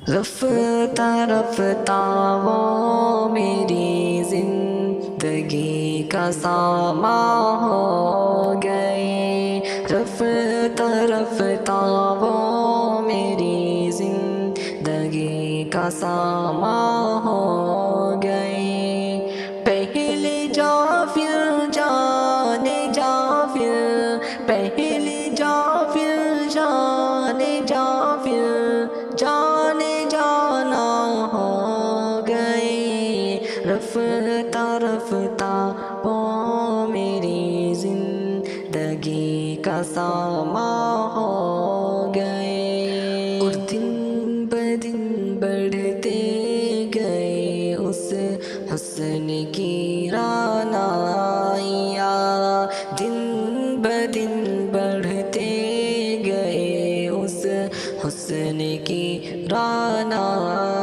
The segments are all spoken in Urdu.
رفتہ رفتہ وہ میری زندگی کا سامان ہو گئے، رفتہ رفتہ وہ میری زندگی کا سامان ہو گئے۔ پہلے جا پھر جانے جا پھر، پہلے جا پھر جانے جا پھر جانے جانا ہو گئے، رفتہ رفتہ وہ میری زندگی کا سامان ہو گئے۔ اور دن بدن بڑھتے گئے اس حسن کی رعنائیاں، دن بدن بڑھتے گئے اس حسن کی رعنائیاں،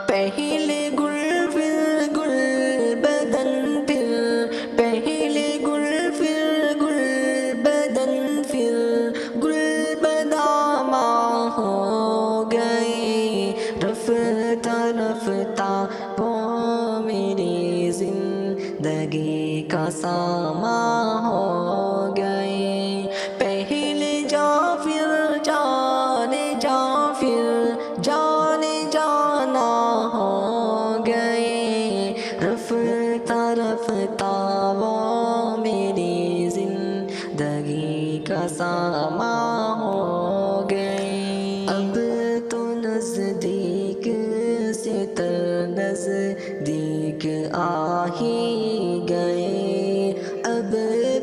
پہلے گل پھر گل بدن پھر، پہلے گل پھر گل بدن پھر گل بداماں ہو گئے، رفتہ رفتہ وہ میری زندگی کا سامان ہو گئے۔ پہلے جا پھر جانے جا پھر جانے جانا ہو گئے، رفتہ رفتہ وہ میری زندگی کا سامان ہو گئے۔ اب تو نزدیک سے تر نزدیک آ ہی گئے، اب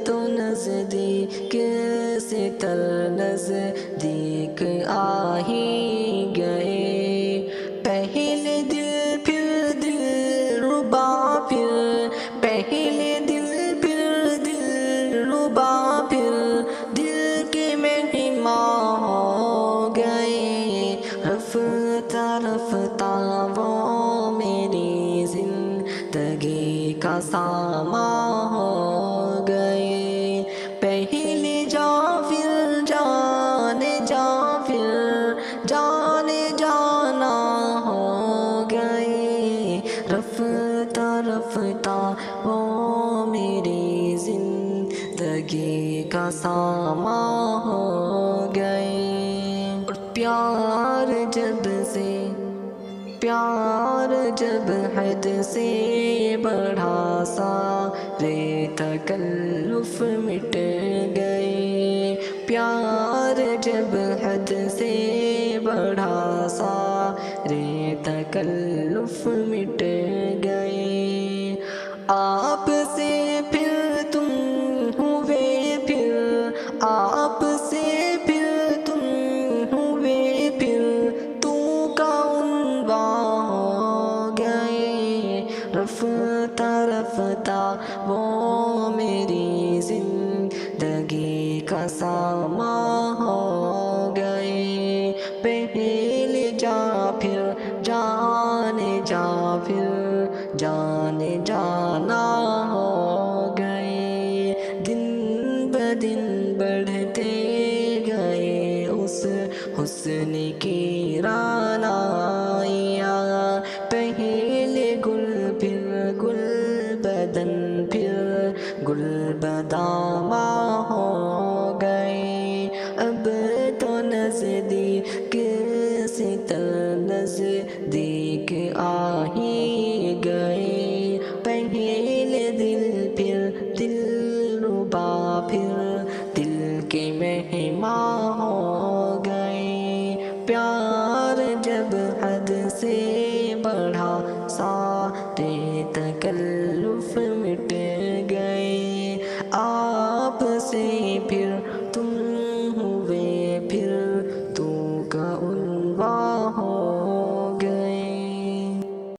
تو نزدیک سے تر نزدیک آ ہی گئے، پہلے دل پھر دل ربا پھر، پہلے دل پھر دل ربا پھر دل کے مہمان ہو گئے، رفتہ رفتہ وہ میری زندگی کا سامان ہو گئے۔ پہلے جا پھر جانے جا پھر جانے جانا ہو گئے، رفتہ رفتہ وہ میری زندگی کا سامان ہو گئے۔ اور پیار جب سے، پیار جب حد سے بڑھا سارے تکلف مٹ گئے، پیار جب حد سے بڑھا سارے تکلف مٹ گئے، آپ سے پھر تم ہوئے پھر، آپ سے پھر تم ہوئے پھر تو کا عنوان ہو گئے، رفتہ رفتہ وہ میری زندگی کا سامان ہو گئے، پہلے جا پھر جانے جا پھر جانے جانا ہو گئے، دن بدن بڑھتے گئے اس حسن کی رعنائیاں، پہلے گل پھر گل بدن پھر گل بداماں ہو گئے، اب تو نزدیک سے تر نزدیک آ ہی گئے، پہلے دل پھر دل ربا پھر دل کے مہمان ہو گئے، پیار جب حد سے بڑھا سارے تکلف مٹ گئے، آپ سے پھر